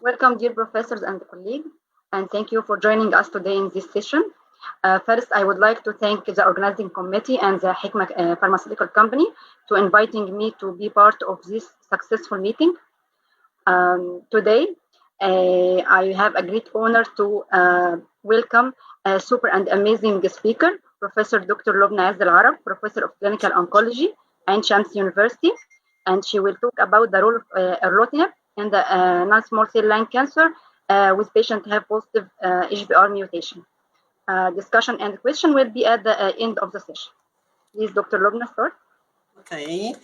Welcome, dear professors and colleagues, and thank you for joining us today in this session. First, I would like to thank the organizing committee and the Hikma Pharmaceutical Company to inviting me to be part of this successful meeting. Today, I have a great honor to welcome a super and amazing speaker, Professor Dr. Lubna Azz Al-Arab, Professor of Clinical Oncology at Shams University, and she will talk about the role of Erlotinib in the non-small cell lung cancer with patients have positive HBR mutation. Discussion and question will be at the end of the session. Please, Dr. Lubna, start. Okay.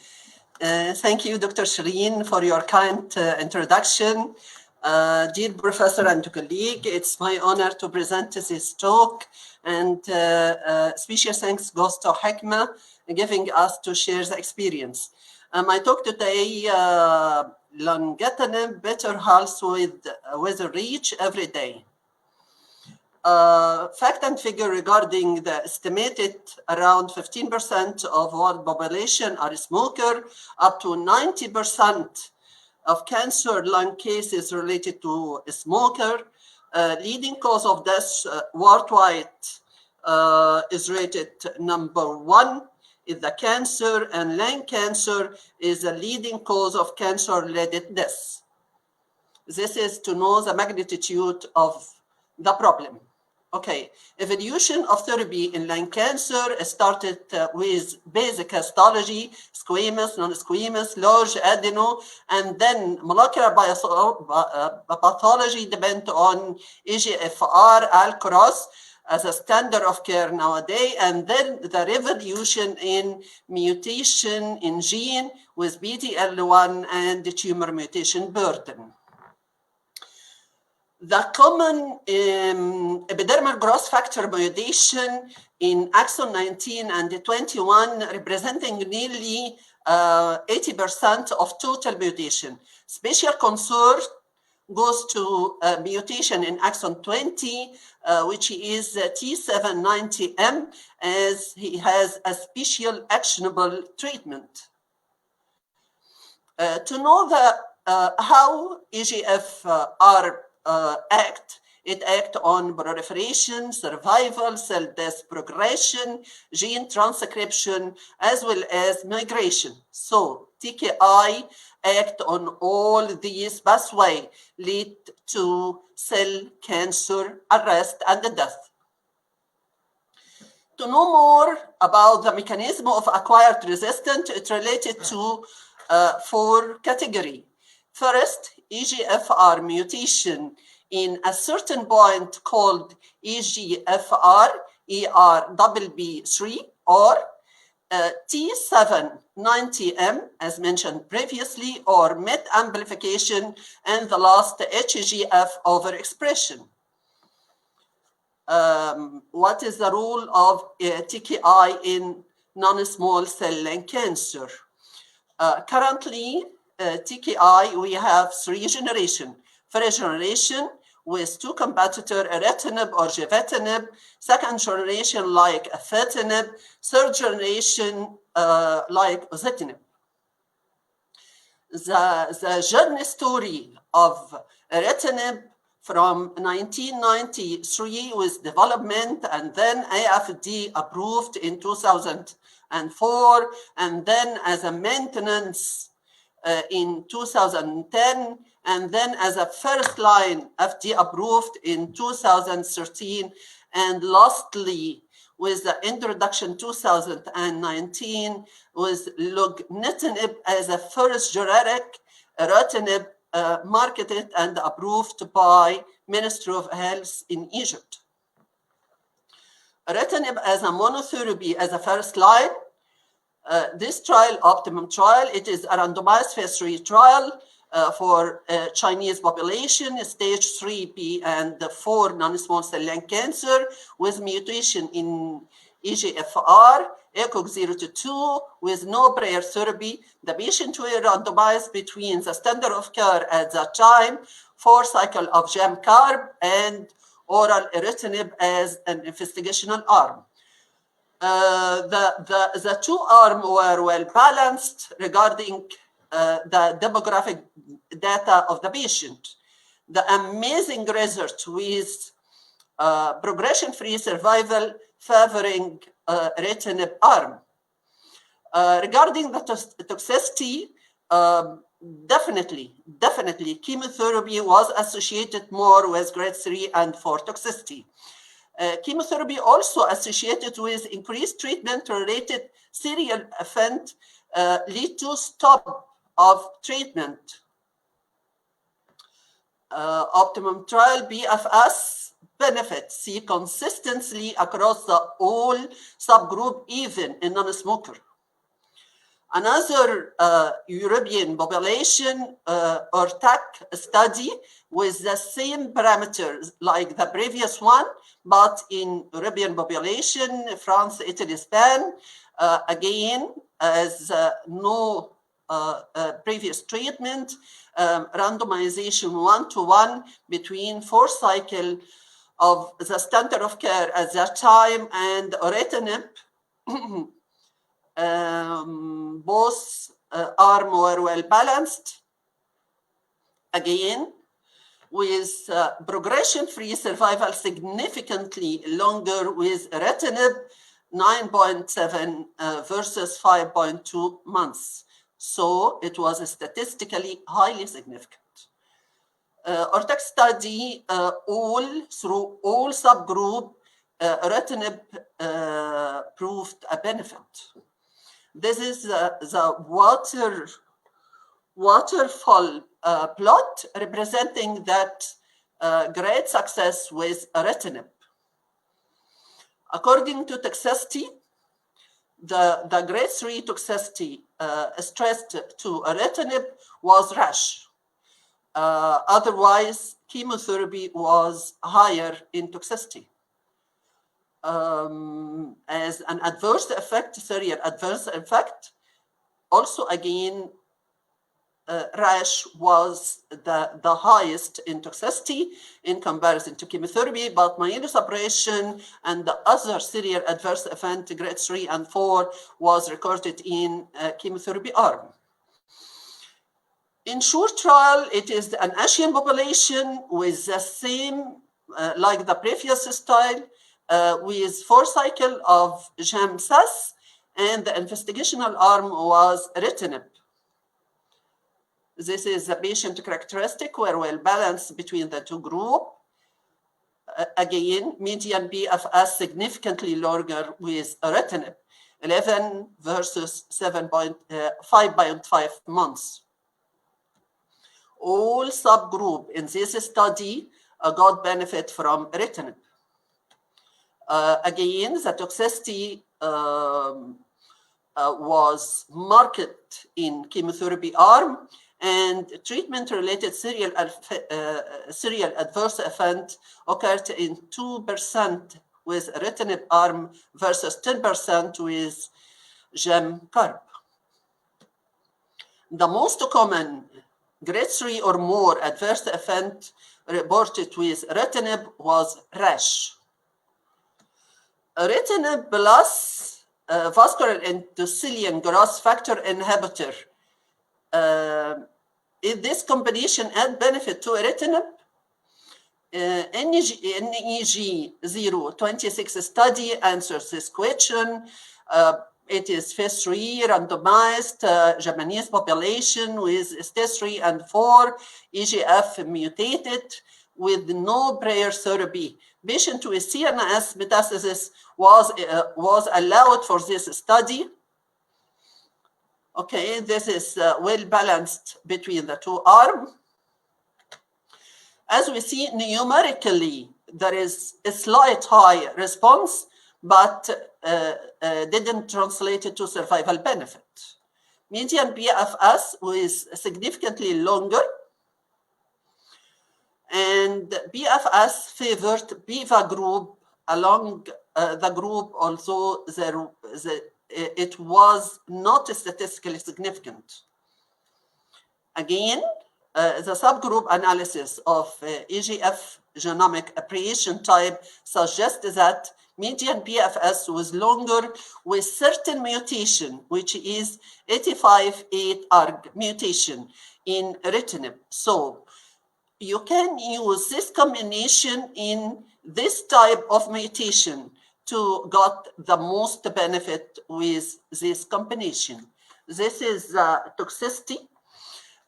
Thank you, Dr. Shireen, for your kind introduction. Dear Professor and colleague, it's my honor to present this talk, and special thanks goes to Hikma giving us to share the experience. My talk today, Lungitinib Better Health with Reach Every Day. Fact and figure regarding the estimated around 15% of world population are smoker, up to 90% of cancer lung cases related to a smoker. Leading cause of death worldwide is rated #1 is the cancer, and lung cancer is the leading cause of cancer-related death. This is to know the magnitude of the problem. Okay, evolution of therapy in lung cancer started with basic histology, squamous, non-squamous, large adeno, and then molecular pathology depend on EGFR, Al-Cross as a standard of care nowadays, and then the revolution in mutation in gene with PD-L1 and the tumor mutation burden. The common epidermal growth factor mutation in exon 19 and 21 representing nearly 80% of total mutation. Special concern goes to mutation in exon 20, which is T790M, as he has a special actionable treatment. To know how EGFR it acts on proliferation, survival, cell death progression, gene transcription, as well as migration. So TKI act on all these pathways, lead to cell cancer arrest and death. To know more about the mechanism of acquired resistance, it's related to 4 categories. First, EGFR mutation in a certain point called EGFR ERBB3 or T790M, as mentioned previously, or MET amplification, and the last HGF overexpression. What is the role of TKI in non-small cell lung cancer? Currently, TKI, we have 3 generations. First generation with 2 competitors, Erlotinib or Gefitinib. Second generation like Afatinib. Third generation like Ositinib. The journey story of Erlotinib from 1993 with development, and then AFD approved in 2004, and then as a maintenance in 2010, and then as a first line FD approved in 2013, and lastly with the introduction 2019 with Lungitinib as a first generic Erlotinib marketed and approved by Ministry of Health in Egypt. Erlotinib as a monotherapy as a first line. This trial, Optimum trial, it is a randomized phase 3 trial for Chinese population, stage 3B and 4 non-small cell lung cancer with mutation in EGFR, ECOG 0 to 2, with no prior therapy. The patient were randomized between the standard of care at that time, 4 cycles of Gem-Carb and oral Erlotinib as an investigational arm. The 2 arms were well balanced regarding the demographic data of the patient. the amazing result with progression-free survival favoring erlotinib arm. Regarding the toxicity, definitely chemotherapy was associated more with grade 3 and 4 toxicity. Chemotherapy also associated with increased treatment-related serial event lead to stop of treatment. Optimum trial BFS benefits see consistently across the all subgroup, even in non-smoker. Another European population or TAC study with the same parameters like the previous one, but in European population, France, Italy, Spain, again, as no previous treatment, randomization 1-to-1 between 4 cycles of the standard of care at that time and erlotinib. Both arms were well balanced. Again, with progression-free survival significantly longer with erlotinib, 9.7 versus 5.2 months. So it was statistically highly significant. ORTAC study through all subgroup, erlotinib proved a benefit. This is the waterfall plot representing that great success with erlotinib. According to toxicity, the grade 3 toxicity stressed to erlotinib was rash. Otherwise, chemotherapy was higher in toxicity. As an adverse effect, serial adverse effect, also again, rash was the highest in toxicity in comparison to chemotherapy, but myelosuppression and the other serial adverse event, grade 3 and 4, was recorded in chemotherapy arm. In short trial, it is an Asian population with the same, like the previous style, with 4 cycles of GEM-SAS, and the investigational arm was erlotinib. This is the patient characteristic were well balanced between the two groups. Again, median BFS significantly longer with erlotinib, 11 versus 5.5 months. All subgroup in this study got benefit from erlotinib. Again, the toxicity was marked in chemotherapy arm, and treatment-related serial adverse event occurred in 2% with erlotinib arm versus 10% with GEM-CARB. The most common grade 3 or more adverse event reported with erlotinib was rash. Erlotinib plus vascular endothelium growth factor inhibitor. If this combination add benefit to erlotinib, NEG 026 study answers this question. It is phase 3 randomized Japanese population with stage 3 and 4 EGF mutated with no prior therapy. Patient with CNS metastasis was allowed for this study. Okay, this is well balanced between the two arms. As we see numerically, there is a slight high response, but didn't translate it to survival benefit. Median BFS was significantly longer, and BFS favored BIVA group along the group, although it was not statistically significant. Again, the subgroup analysis of EGF genomic appreciation type suggests that median BFS was longer with certain mutation, which is 85-8 ARG mutation in erlotinib. So you can use this combination in this type of mutation to get the most benefit with this combination. This is toxicity.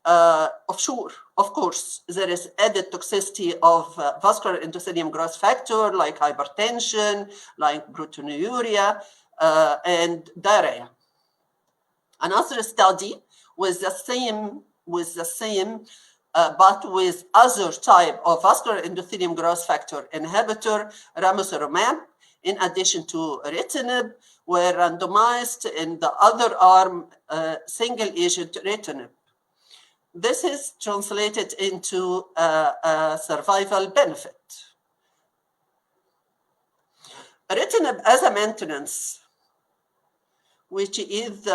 Of course, there is added toxicity of vascular endothelium growth factor, like hypertension, like proteinuria, and diarrhea. Another study with the same, but with other type of vascular endothelium growth factor inhibitor, ramucirumab, in addition to erlotinib, were randomized in the other arm, single agent erlotinib. This is translated into a survival benefit. Erlotinib as a maintenance, which is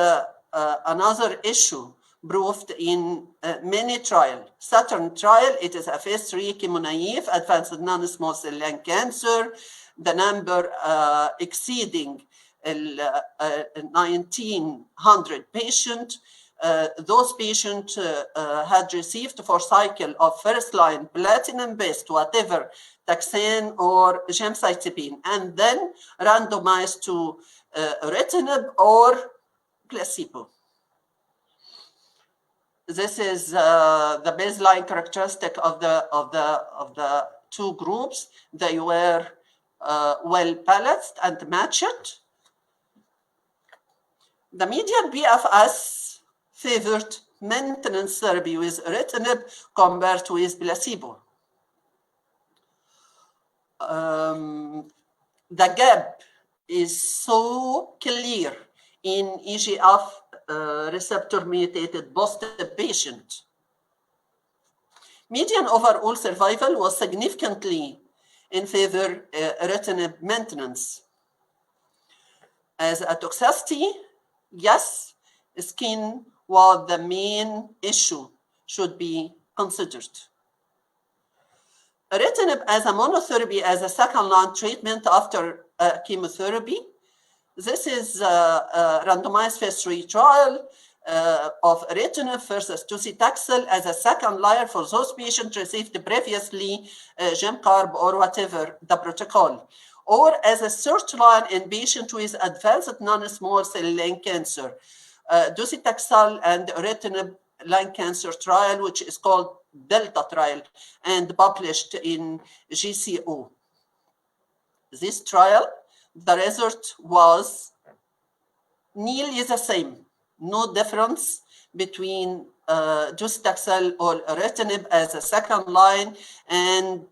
another issue proved in many trials. SATURN trial, it is a phase 3 chemo-naive advanced non-small cell lung cancer, the number exceeding 1,900 patients. Those patients had received 4 cycles of first-line platinum-based, whatever, taxane or gemcitabine, and then randomized to erlotinib or placebo. This is the baseline characteristic of the two groups. They were well balanced and matched. The median PFS favored maintenance therapy with erlotinib compared with placebo. The gap is so clear in EGF receptor mutated positive patient. Median overall survival was significantly in favor erlotinib maintenance. As a toxicity, yes, skin was the main issue should be considered. Erlotinib as a monotherapy as a second-line treatment after chemotherapy. This is a randomized phase 3 trial of erlotinib versus docetaxel as a second line for those patients received previously gemcarb or whatever the protocol, or as a third line in patients with advanced non-small cell lung cancer, docetaxel and erlotinib lung cancer trial, which is called Delta trial and published in GCO. This trial, the result was nearly the same. No difference between docetaxel or erlotinib as a second line, and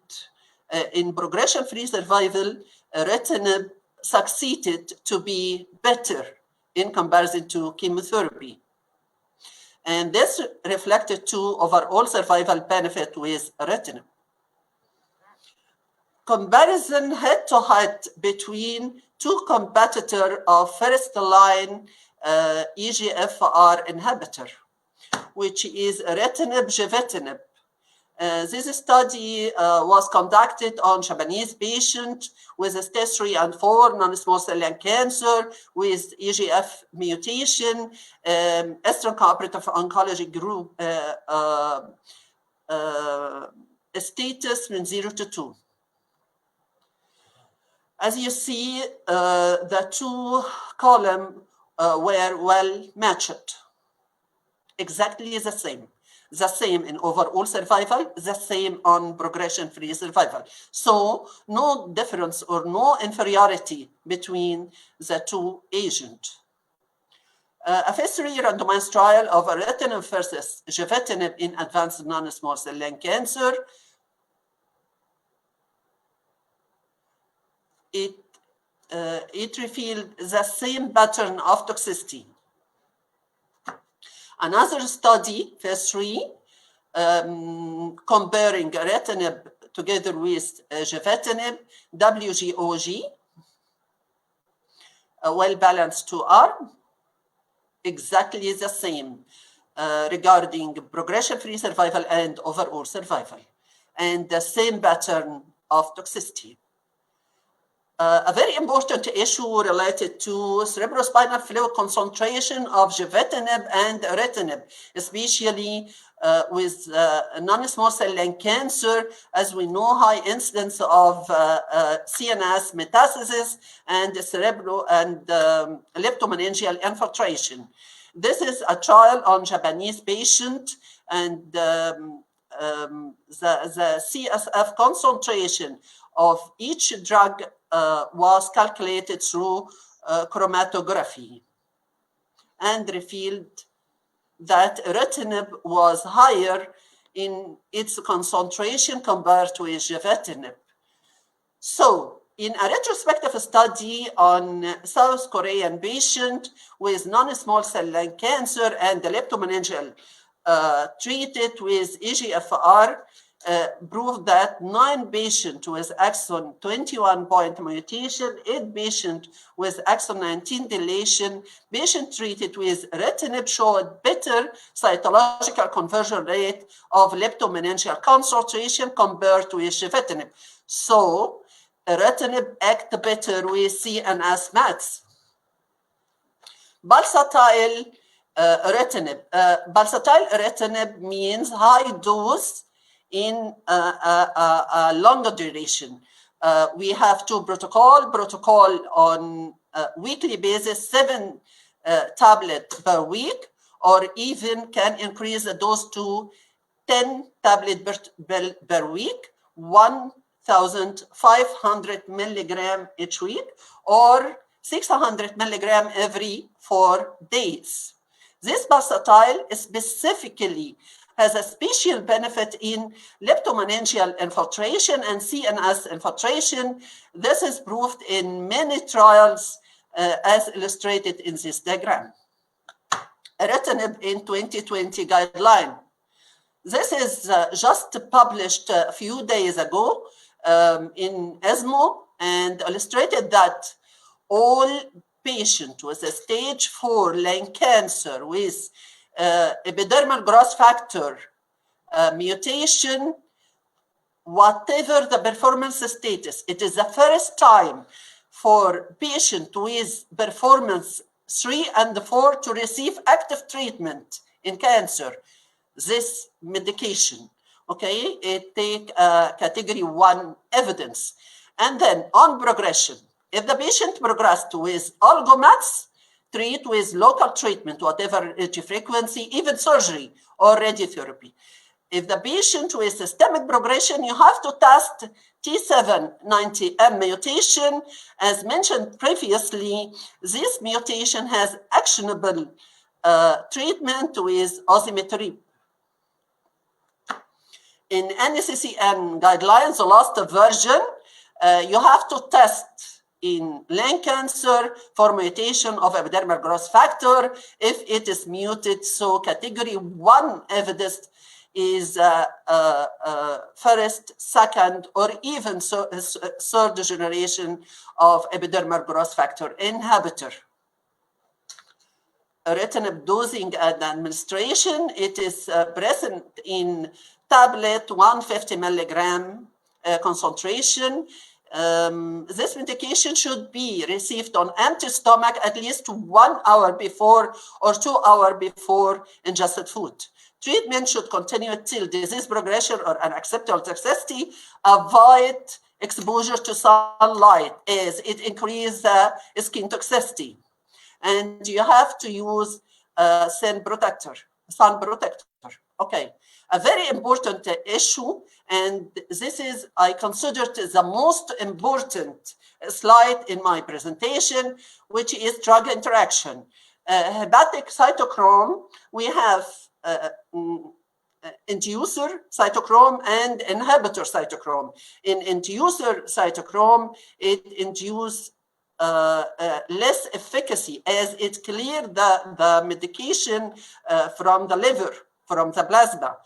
in progression-free survival, erlotinib succeeded to be better in comparison to chemotherapy. And this reflected to overall survival benefit with erlotinib. Comparison head-to-head between two competitors of first-line EGFR inhibitor, which is erlotinib, gefitinib. This study was conducted on Japanese patients with stage 3 and 4 non-small cell lung cancer with EGF mutation, Eastern Cooperative Oncology Group status from 0 to 2. As you see, the two columns were well matched, exactly the same in overall survival, the same on progression-free survival. So no difference or no inferiority between the two agents. A phase 3 randomized trial of erlotinib versus gefitinib in advanced non-small cell lung cancer. It revealed the same pattern of toxicity. Another study, phase 3, comparing erlotinib together with gefitinib, WGOG, a well-balanced 2-arm, exactly the same regarding progression-free survival and overall survival, and the same pattern of toxicity. A very important issue related to cerebrospinal fluid concentration of gefitinib and erlotinib, especially with non-small cell lung cancer, as we know, high incidence of CNS metastasis and cerebral and leptomeningeal infiltration. This is a trial on Japanese patient, and the CSF concentration of each drug was calculated through chromatography and revealed that erlotinib was higher in its concentration compared to gefitinib. So, in a retrospective study on South Korean patient with non-small cell lung cancer and leptomeningeal treated with EGFR, proved that 9 patients with exon 21 point mutation, 8 patients with exon 19 deletion, patients treated with erlotinib showed better cytological conversion rate of leptomeningeal concentration compared to gefitinib. So, erlotinib acts better with CNS mets. Pulsatile erlotinib. Pulsatile erlotinib means high dose in a longer duration. We have 2 protocol on weekly basis, 7 tablets per week, or even can increase the dose to 10 tablets per week, 1,500 milligram each week, or 600 milligram every 4 days. This pulsatile specifically has a special benefit in leptomeningeal infiltration and CNS infiltration. This is proved in many trials as illustrated in this diagram. Erlotinib in 2020 guideline. This is just published a few days ago in ESMO and illustrated that all patients with a stage 4 lung cancer with epidermal growth factor mutation, whatever the performance status, it is the first time for patients with performance 3 and 4 to receive active treatment in cancer, this medication, okay? It take category 1 evidence. And then on progression, if the patient progressed with oligomets, treat with local treatment, whatever frequency, even surgery or radiotherapy. If the patient with systemic progression, you have to test T790M mutation. As mentioned previously, this mutation has actionable treatment with osimertinib. In NCCN guidelines, the last version, you have to test in lung cancer for mutation of epidermal growth factor if it is muted. So category 1 evidence is first, second, or even third generation of epidermal growth factor inhibitor. Erlotinib dosing and administration, it is present in tablet 150 milligram concentration. This medication should be received on empty stomach at least 1 hour before or 2 hours before ingested food. Treatment should continue till disease progression or unacceptable toxicity. Avoid exposure to sunlight as it increases skin toxicity. And you have to use sun protector. Okay. A very important issue, and this is, I consider it the most important slide in my presentation, which is drug interaction. Hepatic cytochrome, we have inducer cytochrome and inhibitor cytochrome. In inducer cytochrome, it induces less efficacy as it clears the medication from the liver, from the plasma.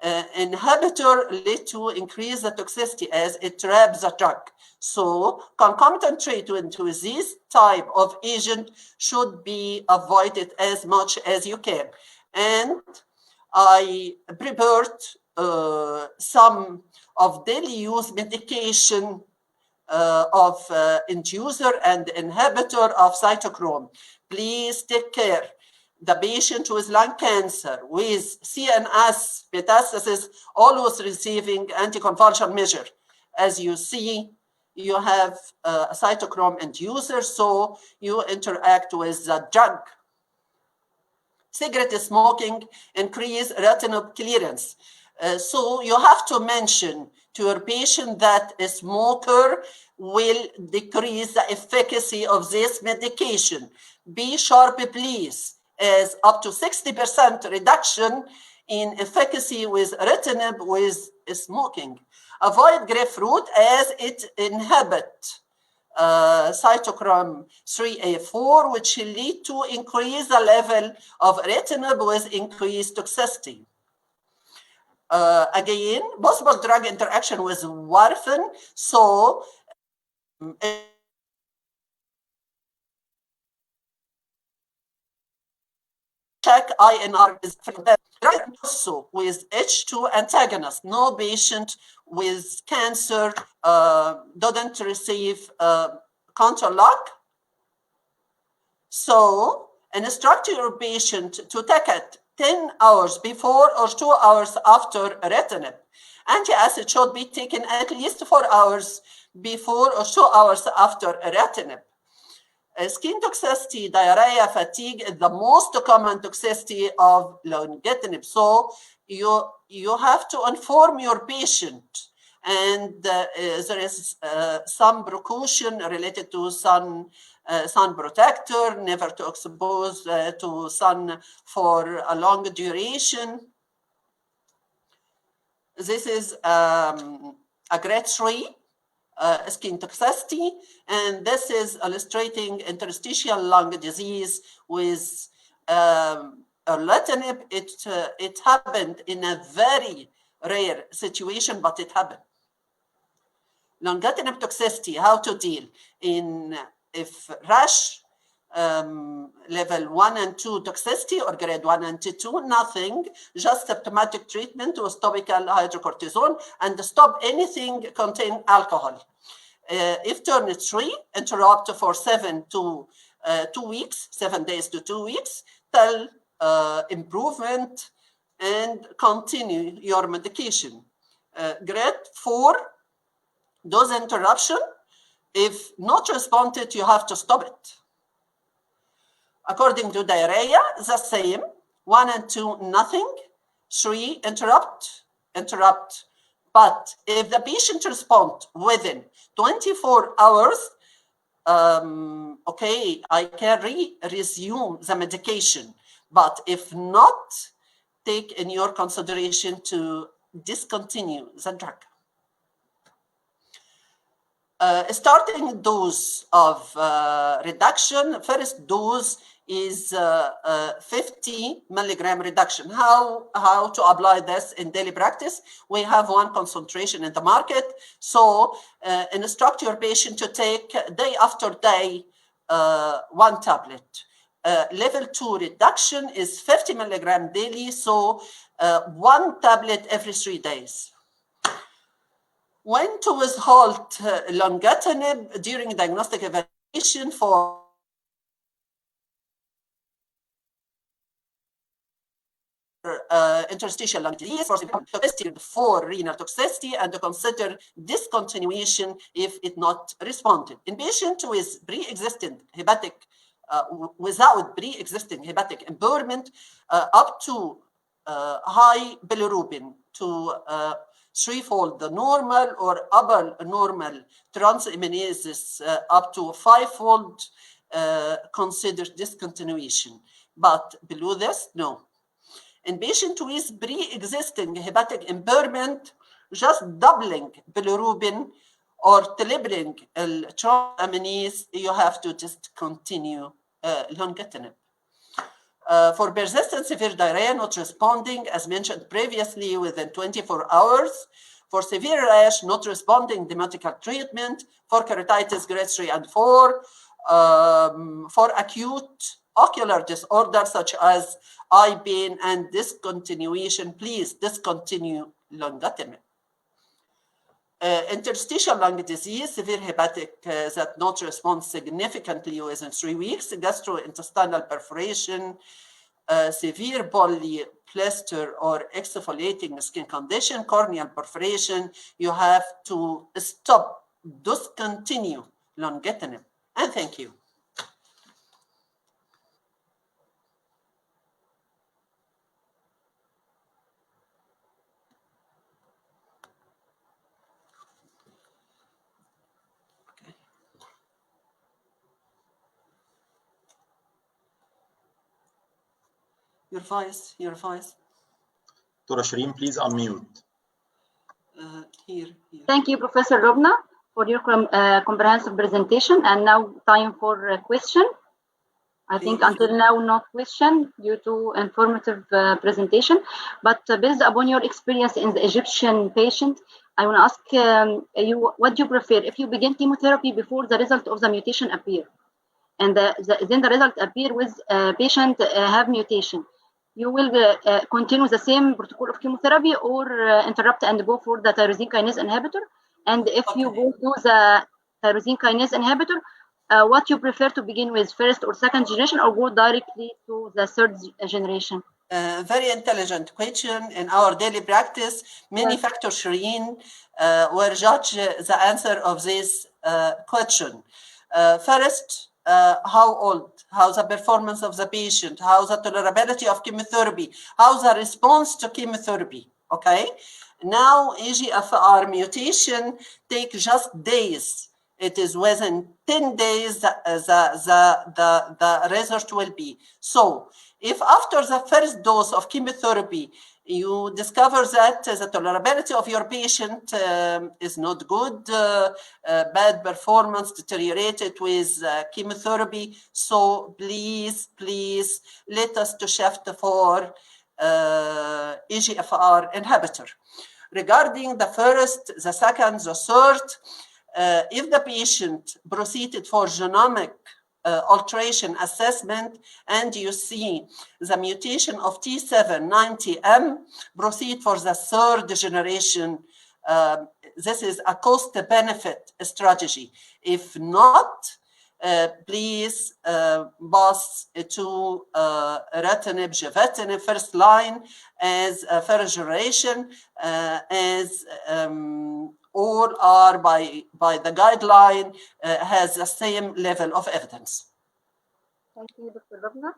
Inhibitor lead to increase the toxicity as it traps the drug. So concomitant treatment with this type of agent should be avoided as much as you can. And I prepared some of daily use medication of inducer and inhibitor of cytochrome. Please take care. the patient with lung cancer, with CNS metastasis, always receiving anticonvulsion measure. As you see, you have a cytochrome inducer, so you interact with the drug. Cigarette smoking increase retinal clearance. So you have to mention to your patient that a smoker will decrease the efficacy of this medication. Be sharp, please, as up to 60% reduction in efficacy with Erlotinib with smoking. Avoid grapefruit as it inhibits cytochrome 3A4, which lead to increase the level of Erlotinib with increased toxicity. Again, possible drug interaction with warfarin, so check INR is also with H2 antagonist. No patient with cancer doesn't receive counter lock. So instruct your patient to take it 10 hours before or 2 hours after Erlotinib. Antacid should be taken at least 4 hours before or 2 hours after Erlotinib. Skin toxicity, diarrhea, fatigue is the most common toxicity of Lungitinib. So you have to inform your patient, and there is some precaution related to sun protector, never to expose to sun for a long duration. This is a grade 3 skin toxicity, and this is illustrating interstitial lung disease with Erlotinib. It happened in a very rare situation, but it happened. Lungitinib toxicity, how to deal if rash level 1 and 2 toxicity or grade 1 and 2, nothing, just symptomatic treatment with topical hydrocortisone and stop anything containing alcohol. If turn 3, interrupt for 7 to 2 weeks, 7 days to 2 weeks, till improvement and continue your medication. Grade 4, dose interruption. If not responded, you have to stop it. According to diarrhea, the same. 1 and 2, nothing. 3, interrupt. But if the patient responds within 24 hours, okay, I can resume the medication. But if not, take in your consideration to discontinue the drug. Starting dose of reduction, first dose is 50 milligram reduction. How to apply this in daily practice? We have one concentration in the market, so instruct your patient to take day after day 1 tablet. Level 2 reduction is 50 milligram daily, so 1 tablet every 3 days. When to withhold Lungitinib during diagnostic evaluation for interstitial lung disease, for renal toxicity, and to consider discontinuation if it not responded. In patients with pre-existing hepatic, without pre-existing hepatic impairment, up to high bilirubin to 3-fold the normal or upper normal transaminases up to 5-fold, consider discontinuation. But below this, no. In patients with pre-existing hepatic impairment, just doubling bilirubin or tripling transaminase, you have to discontinue Lungitinib. For persistent severe diarrhea not responding, as mentioned previously, within 24 hours. For severe rash not responding, the medical treatment. For keratitis grade 3 and 4. For acute ocular disorders such as eye pain and discontinuation, please discontinue Lungitinib. Interstitial lung disease, severe hepatic that not respond significantly within 3 weeks, gastrointestinal perforation, severe polyplaster or exfoliating skin condition, corneal perforation, you have to stop, discontinue Lungitinib. And thank you. Your voice. Dr. Shireen, please unmute. Here. Thank you, Professor Robna, for your comprehensive presentation. And now time for a question. I think until now, no question due to informative presentation. But based upon your experience in the Egyptian patient, I want to ask you, what do you prefer? If you begin chemotherapy before the result of the mutation appear, and then the result appear with patient have mutation, you will continue the same protocol of chemotherapy or interrupt and go for the tyrosine kinase inhibitor? And if you go to the tyrosine kinase inhibitor, what you prefer to begin with, first or second generation, or go directly to the third generation? Very intelligent question. In our daily practice, many factors, Shireen, will judge the answer of this question. First, how old, how the performance of the patient, how the tolerability of chemotherapy, how the response to chemotherapy, okay? Now, EGFR mutation take just days. It is within 10 days the result will be. So, if after the first dose of chemotherapy, you discover that the tolerability of your patient is not good, bad performance deteriorated with chemotherapy, so please let us to shift for EGFR inhibitor. Regarding the first, the second, the third, if the patient proceeded for genomic alteration assessment and you see the mutation of T790M, proceed for the third generation. This is a cost-benefit strategy. If not, please pass to Erlotinib, Gefitinib, first line as first generation, as all are by the guideline has the same level of evidence. Thank you, Dr. Robna.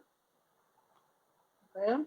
Okay.